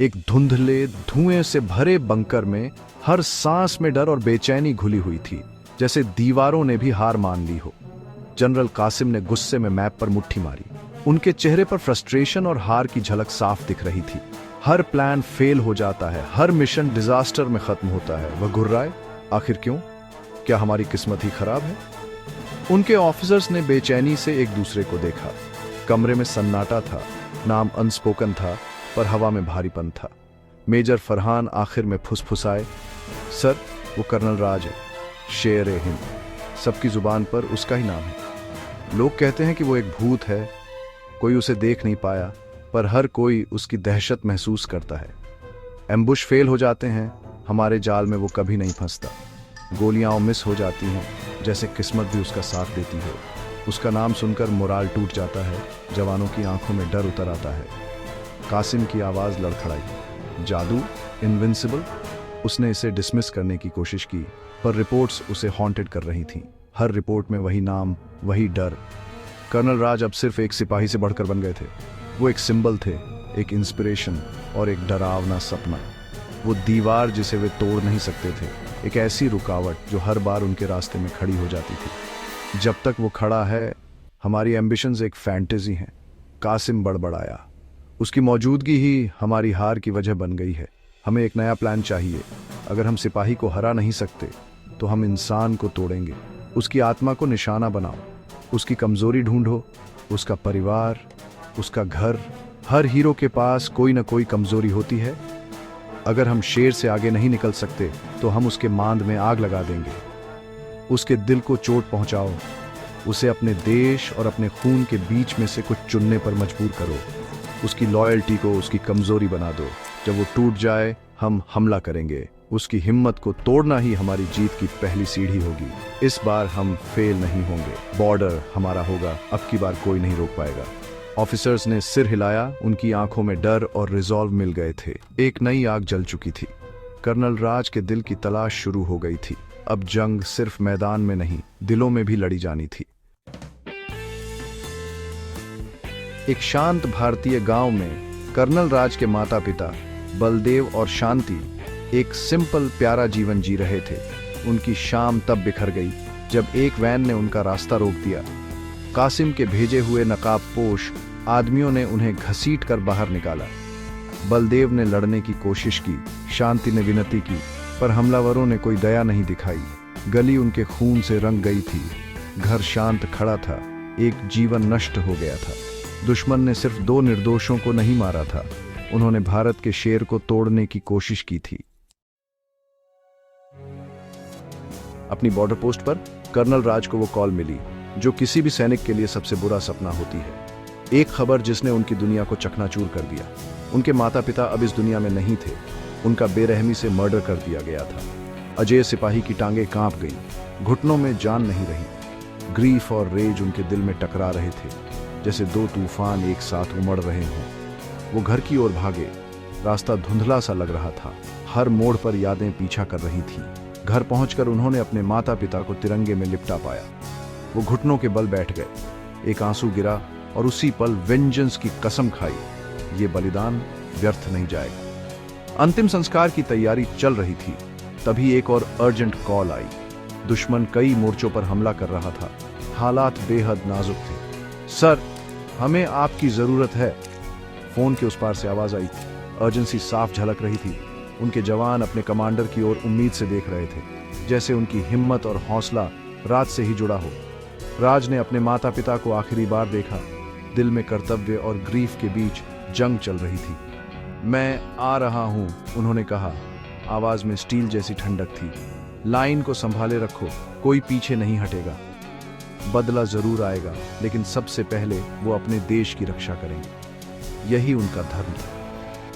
एक धुंधले धुएं से भरे बंकर में हर सांस में डर और बेचैनी घुली हुई थी, जैसे दीवारों ने भी हार मान ली हो। जनरल कासिम ने गुस्से में मैप पर मुट्ठी मारी। उनके चेहरे पर फ्रस्ट्रेशन और हार की झलक साफ दिख रही थी। हर प्लान फेल हो जाता है, हर मिशन डिजास्टर में खत्म होता है। वह घुर्राए, आखिर क्यों? क्या हमारी किस्मत ही खराब है? उनके ऑफिसर्स ने बेचैनी से एक दूसरे को देखा। कमरे में सन्नाटा था, नाम अनस्पोकन था, पर हवा में भारीपन था। मेजर फरहान आखिर में फुसफुसाए, सर, वो कर्नल राज है, शेर ए हिंद। सबकी जुबान पर उसका ही नाम है। लोग कहते हैं कि वो एक भूत है, कोई उसे देख नहीं पाया, पर हर कोई उसकी दहशत महसूस करता है। एम्बुश फेल हो जाते हैं, हमारे जाल में वो कभी नहीं फंसता। गोलियां मिस हो जाती हैं, जैसे किस्मत भी उसका साथ देती है। उसका नाम सुनकर मोराल टूट जाता है, जवानों की आंखों में डर उतर आता है। कासिम की आवाज़ लड़खड़ाई, जादू, इनविंसिबल। उसने इसे डिसमिस करने की कोशिश की, पर रिपोर्ट्स उसे हॉन्टेड कर रही थीं। हर रिपोर्ट में वही नाम, वही डर। कर्नल राज अब सिर्फ एक सिपाही से बढ़कर बन गए थे। वो एक सिंबल थे, एक इंस्पिरेशन और एक डरावना सपना। वो दीवार जिसे वे तोड़ नहीं सकते थे, एक ऐसी रुकावट जो हर बार उनके रास्ते में खड़ी हो जाती थी। जब तक वो खड़ा है, हमारी एम्बिशंस एक फैंटेसी हैं। कासिम बड़बड़ाया, उसकी मौजूदगी ही हमारी हार की वजह बन गई है। हमें एक नया प्लान चाहिए। अगर हम सिपाही को हरा नहीं सकते, तो हम इंसान को तोड़ेंगे। उसकी आत्मा को निशाना बनाओ, उसकी कमजोरी ढूंढो, उसका परिवार, उसका घर। हर हीरो के पास कोई ना कोई कमजोरी होती है। अगर हम शेर से आगे नहीं निकल सकते, तो हम उसके मांद में आग लगा देंगे। उसके दिल को चोट पहुंचाओ, उसे अपने देश और अपने खून के बीच में से कुछ चुनने पर मजबूर करो। उसकी लॉयल्टी को उसकी कमजोरी बना दो। जब वो टूट जाए, हम हमला करेंगे। उसकी हिम्मत को तोड़ना ही हमारी जीत की पहली सीढ़ी होगी। इस बार हम फेल नहीं होंगे। बॉर्डर हमारा होगा, अब की बार कोई नहीं रोक पाएगा। ऑफिसर्स ने सिर हिलाया, उनकी आंखों में डर और रिजॉल्व मिल गए थे। एक नई आग जल चुकी थी। कर्नल राज के दिल की तलाश शुरू हो गई थी। अब जंग सिर्फ मैदान में नहीं, दिलों में भी लड़ी जानी थी। एक शांत भारतीय गांव में कर्नल राज के माता पिता बलदेव और शांति एक सिंपल प्यारा जीवन जी रहे थे। उनकी शाम तब बिखर गई जब एक वैन ने उनका रास्ता रोक दिया। कासिम के भेजे हुए नकाबपोश आदमियों ने उन्हें घसीट कर बाहर निकाला। बलदेव ने लड़ने की कोशिश की, शांति ने विनती की, पर हमलावरों ने कोई दया नहीं दिखाई। गली उनके खून से रंग गई थी। घर शांत खड़ा था, एक जीवन नष्ट हो गया था। दुश्मन ने सिर्फ 2 निर्दोषों को नहीं मारा था, उन्होंने भारत के शेर को तोड़ने की कोशिश की थी। अपनी बॉर्डर पोस्ट पर कर्नल राज को वो कॉल मिली जो किसी भी सैनिक के लिए सबसे बुरा सपना होती है। एक खबर जिसने उनकी दुनिया को चकनाचूर कर दिया। उनके माता पिता अब इस दुनिया में नहीं थे। उनका बेरहमी से मर्डर कर दिया गया था। अजय सिपाही की टांगें कांप गईं, घुटनों में जान नहीं रही। ग्रीफ और रेज उनके दिल में टकरा रहे थे, जैसे 2 तूफान एक साथ उमड़ रहे हों। वो घर की ओर भागे। रास्ता धुंधला सा लग रहा था। हर मोड़ पर यादें पीछा कर रही थीं। घर पहुंचकर उन्होंने अपने माता पिता को तिरंगे में लिपटा पाया। वो घुटनों के बल बैठ गए। एक आंसू गिरा और उसी पल वेंजेंस की कसम खाई, ये बलिदान व्यर्थ नहीं जाएगा। अंतिम संस्कार की तैयारी चल रही थी, तभी एक और अर्जेंट कॉल आई। दुश्मन कई मोर्चों पर हमला कर रहा था। हालात बेहद नाजुक थे। सर, हमें आपकी जरूरत है। फोन के उस पार से आवाज आई। अर्जेंसी साफ झलक रही थी। उनके जवान अपने कमांडर की ओर उम्मीद से देख रहे थे, जैसे उनकी हिम्मत और हौसला राज से ही जुड़ा हो। राज ने अपने माता पिता को आखिरी बार देखा। दिल में कर्तव्य और ग्रीफ के बीच जंग चल रही थी। मैं आ रहा हूं, उन्होंने कहा। आवाज में स्टील जैसी ठंडक थी। लाइन को संभाले रखो, कोई पीछे नहीं हटेगा। बदला जरूर आएगा, लेकिन सबसे पहले वो अपने देश की रक्षा करेंगे। यही उनका धर्म था।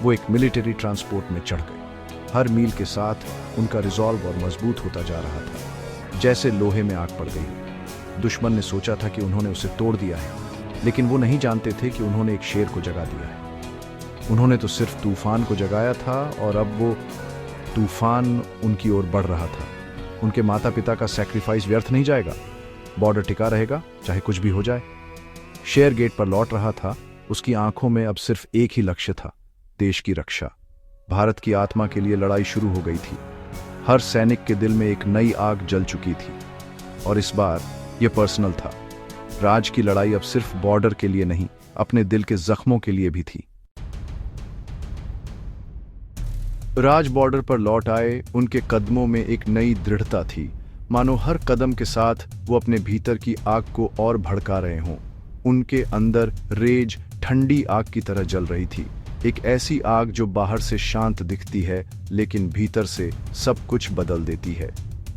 वो एक मिलिट्री ट्रांसपोर्ट में चढ़ गए। हर मील के साथ उनका रिजॉल्व और मजबूत होता जा रहा था, जैसे लोहे में आग पड़ गई। दुश्मन ने सोचा था कि उन्होंने उसे तोड़ दिया है, लेकिन वो नहीं जानते थे कि उन्होंने एक शेर को जगा दिया है। उन्होंने तो सिर्फ तूफान को जगाया था, और अब वो तूफान उनकी ओर बढ़ रहा था। उनके माता पिता का सैक्रिफाइस व्यर्थ नहीं जाएगा। बॉर्डर टिका रहेगा, चाहे कुछ भी हो जाए। शेर गेट पर लौट रहा था। उसकी आंखों में अब सिर्फ एक ही लक्ष्य था, देश की रक्षा। भारत की आत्मा के लिए लड़ाई शुरू हो गई थी। हर सैनिक के दिल में एक नई आग जल चुकी थी और इस बार यह पर्सनल था। राज की लड़ाई अब सिर्फ बॉर्डर के लिए नहीं, अपने दिल के जख्मों के लिए भी थी। राज बॉर्डर पर लौट आए, उनके कदमों में एक नई दृढ़ता थी, मानो हर कदम के साथ वो अपने भीतर की आग को और भड़का रहे हों। उनके अंदर रेज ठंडी आग की तरह जल रही थी, एक ऐसी आग जो बाहर से शांत दिखती है लेकिन भीतर से सब कुछ बदल देती है।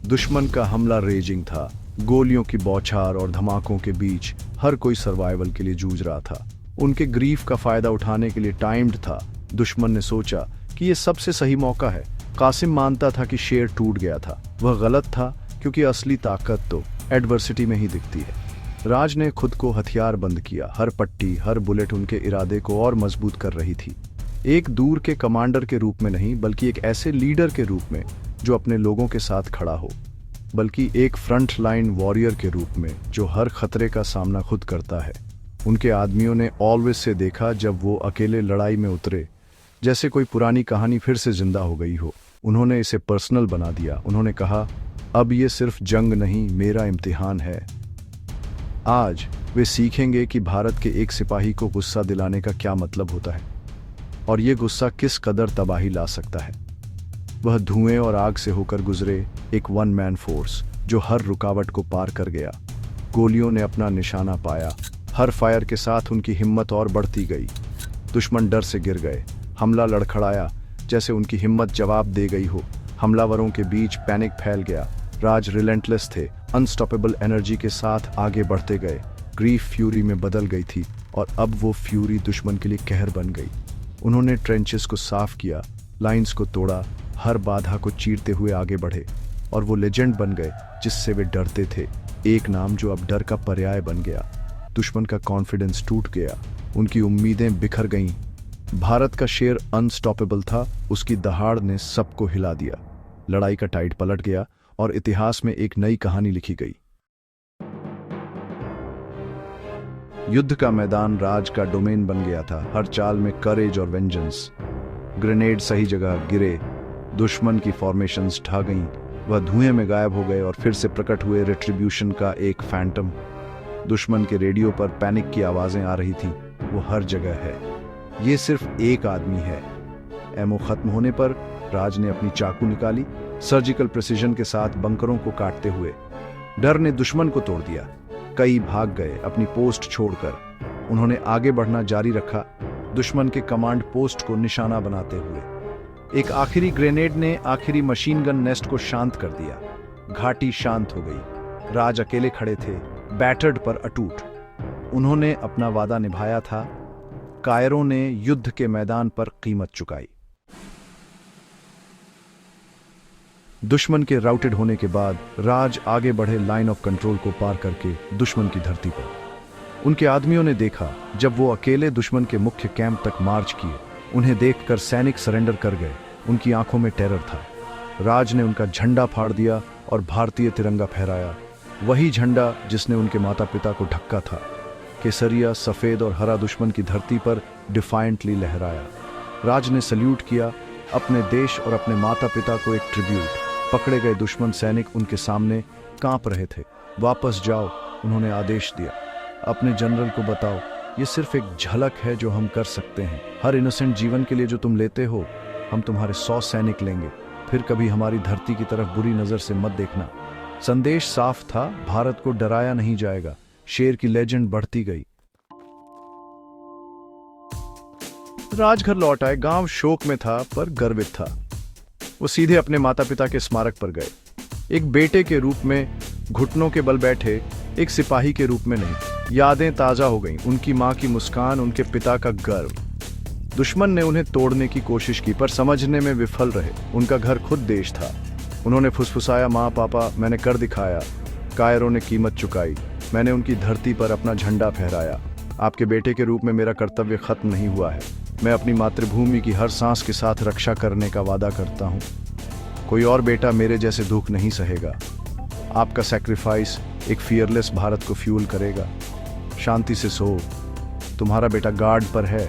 दुश्मन का हमला रेजिंग था, गोलियों की बौछार और धमाकों के बीच हर कोई सर्वाइवल के लिए जूझ रहा था। उनके ग्रीफ का फायदा उठाने के लिए टाइम्ड था। दुश्मन ने सोचा कि यह सबसे सही मौका है। कासिम मानता था कि शेर टूट गया था। वह गलत था, क्योंकि असली ताकत तो एडवर्सिटी में ही दिखती है। राज ने खुद को हथियार बंद किया। हर पट्टी, हर बुलेट उनके इरादे को और मजबूत कर रही थी। एक दूर के कमांडर के रूप में नहीं, बल्कि एक ऐसे लीडर के रूप में जो अपने लोगों के साथ खड़ा हो, बल्कि एक फ्रंट लाइन वॉरियर के रूप में जो हर खतरे का सामना खुद करता है। उनके आदमियों ने ऑलवेज से देखा जब वो अकेले लड़ाई में उतरे, जैसे कोई पुरानी कहानी फिर से जिंदा हो गई हो। उन्होंने इसे पर्सनल बना दिया। उन्होंने कहा, अब ये सिर्फ जंग नहीं, मेरा इम्तिहान है। आज वे सीखेंगे कि भारत के एक सिपाही को गुस्सा दिलाने का क्या मतलब होता है और ये गुस्सा किस कदर तबाही ला सकता है। वह धुएं और आग से होकर गुजरे, एक वन मैन फोर्स जो हर रुकावट को पार कर गया। गोलियों ने अपना निशाना पाया। हर फायर के साथ उनकी हिम्मत और बढ़ती गई। दुश्मन डर से गिर गए। हमला लड़खड़ाया, जैसे उनकी हिम्मत जवाब दे गई हो। हमलावरों के बीच पैनिक फैल गया। राज रिलेंटलेस थे, अनस्टॉपेबल एनर्जी के साथ आगे बढ़ते गए। ग्रीफ फ्यूरी में बदल गई थी और अब वो फ्यूरी दुश्मन के लिए कहर बन गई। उन्होंने ट्रेंचेस को साफ किया, लाइंस को तोड़ा, हर बाधा को चीरते हुए आगे बढ़े और वो लेजेंड बन गए जिससे वे डरते थे। एक नाम जो अब डर का पर्याय बन गया। दुश्मन का कॉन्फिडेंस टूट गया, उनकी उम्मीदें बिखर गईं। भारत का शेर अनस्टॉपेबल था, उसकी दहाड़ ने सबको हिला दिया। लड़ाई का टाइड पलट गया और इतिहास में एक नई कहानी लिखी गई। युद्ध का मैदान राज का डोमेन बन गया था। हर चाल में करेज और वेंजेंस। ग्रेनेड सही जगह गिरे, दुश्मन की फॉर्मेशंस ढह गईं। वह धुएं में गायब हो गए और फिर से प्रकट हुए रिट्रीब्यूशन का एक फैंटम। दुश्मन के रेडियो पर पैनिक की आवाजें आ रही थी, वो हर जगह है, ये सिर्फ एक आदमी है। एमओ खत्म होने पर राज ने अपनी चाकू निकाली, सर्जिकल प्रिसीजन के साथ बंकरों को काटते हुए। डर ने दुश्मन को तोड़ दिया। कई भाग गए अपनी पोस्ट छोड़कर। उन्होंने आगे बढ़ना जारी रखा, दुश्मन के कमांड पोस्ट को निशाना बनाते हुए। एक आखिरी ग्रेनेड ने आखिरी मशीन गन नेस्ट को शांत कर दिया। घाटी शांत हो गई। राज अकेले खड़े थे, बैटर्ड पर अटूट। उन्होंने अपना वादा निभाया था। कायरों ने युद्ध के मैदान पर कीमत चुकाई। दुश्मन के राउटेड होने के बाद राज आगे बढ़े, लाइन ऑफ कंट्रोल को पार करके दुश्मन की धरती पर। उनके आदमियों ने देखा जब वो अकेले दुश्मन के मुख्य कैंप तक मार्च किए। उन्हें देखकर सैनिक सरेंडर कर गए। उनकी आंखों में टेरर था। राज ने उनका झंडा फाड़ दिया और भारतीय तिरंगा फहराया, वही झंडा जिसने उनके माता पिता को ढका था। केसरिया, सफेद और हरा दुश्मन की धरती पर डिफाइंटली लहराया। राज ने सल्यूट किया, अपने देश और अपने माता पिता को एक ट्रिब्यूट। पकड़े गए दुश्मन सैनिक उनके सामने कांप रहे थे। वापस जाओ, उन्होंने आदेश दिया। अपने जनरल को बताओ, ये सिर्फ एक झलक है जो हम कर सकते हैं। हर इनोसेंट जीवन के लिए जो तुम लेते हो, हम तुम्हारे 100 सैनिक लेंगे। फिर कभी हमारी धरती की तरफ बुरी नजर से मत देखना। संदेश साफ था, भारत को डराया नहीं जाएगा। शेर की लेजेंड बढ़ती गई। राजघर लौट आए। गांव शोक में था पर गर्वित था। वो सीधे अपने माता पिता के स्मारक पर गए। एक बेटे के रूप में घुटनों के बल बैठे, एक सिपाही के रूप में नहीं। यादें ताजा हो गईं, उनकी मां की मुस्कान, उनके पिता का गर्व। दुश्मन ने उन्हें तोड़ने की कोशिश की पर समझने में विफल रहे। उनका घर खुद देश था। उन्होंने फुसफुसाया, माँ पापा मैंने कर दिखाया। कायरों ने कीमत चुकाई। मैंने उनकी धरती पर अपना झंडा फहराया। आपके बेटे के रूप में मेरा कर्तव्य खत्म नहीं हुआ है। मैं अपनी मातृभूमि की हर सांस के साथ रक्षा करने का वादा करता हूँ। कोई और बेटा मेरे जैसे दुख नहीं सहेगा। आपका सैक्रिफाइस एक फियरलेस भारत को फ्यूल करेगा। शांति से सो, तुम्हारा बेटा गार्ड पर है।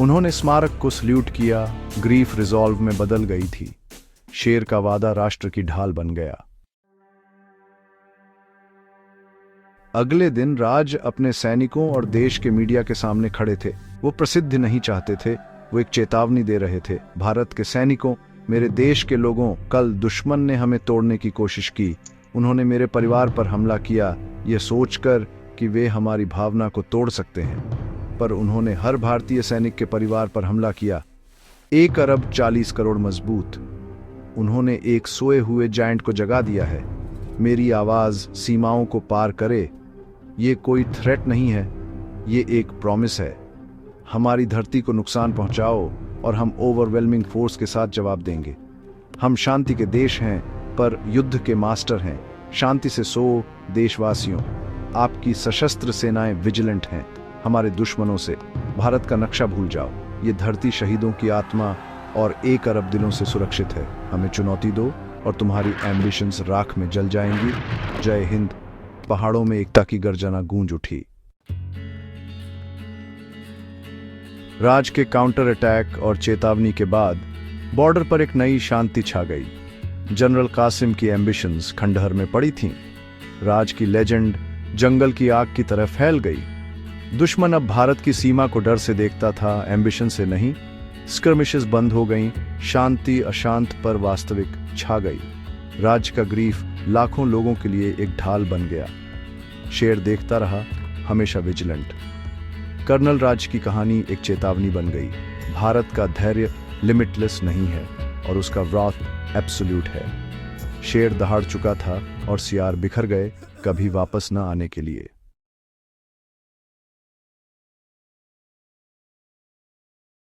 उन्होंने स्मारक को सल्यूट किया। ग्रीफ रिजॉल्व में बदल गई थी। शेर का वादा राष्ट्र की ढाल बन गया। अगले दिन राज अपने सैनिकों और देश के मीडिया के सामने खड़े थे। वो प्रसिद्धि नहीं चाहते थे, वो एक चेतावनी दे रहे थे। भारत के सैनिकों, मेरे देश के लोगों, कल दुश्मन ने हमें तोड़ने की कोशिश की। उन्होंने मेरे परिवार पर हमला किया, ये सोचकर कि वे हमारी भावना को तोड़ सकते हैं, पर उन्होंने हर भारतीय सैनिक के परिवार पर हमला किया। 1 अरब 40 करोड़ मजबूत। उन्होंने एक सोए हुए जायंट को जगा दिया है। मेरी आवाज सीमाओं को पार करे। ये कोई थ्रेट नहीं है, ये एक प्रॉमिस है। हमारी धरती को नुकसान पहुंचाओ और हम ओवरवेलमिंग फोर्स के साथ जवाब देंगे। हम शांति के देश हैं, पर युद्ध के मास्टर हैं। शांति से सो देशवासियों, आपकी सशस्त्र सेनाएं विजिलेंट हैं। हमारे दुश्मनों से भारत का नक्शा भूल जाओ। ये धरती शहीदों की आत्मा और 1 अरब दिलों से सुरक्षित है। हमें चुनौती दो और तुम्हारी एम्बिशंस राख में जल जाएंगी। जय हिंद। पहाड़ों में एकता की गर्जना गूंज उठी। राज के काउंटर अटैक और चेतावनी के बाद बॉर्डर पर एक नई शांति छा गई। जनरल कासिम की एम्बिशंस खंडहर में पड़ी थीं। राज की लेजेंड जंगल की आग की तरह फैल गई। दुश्मन अब भारत की सीमा को डर से देखता था, एम्बिशन से नहीं। स्कर्मिशेस बंद हो गईं। शांति अशांत पर वास्तविक छा गई। राज का ग्रीफ लाखों लोगों के लिए एक ढाल बन गया। शेर देखता रहा, हमेशा विजिलेंट। कर्नल राज की कहानी एक चेतावनी बन गई। भारत का धैर्य लिमिटलेस नहीं है और उसका व्राथ एब्सोल्यूट है। शेर दहाड़ चुका था और सियार बिखर गए, कभी वापस न आने के लिए।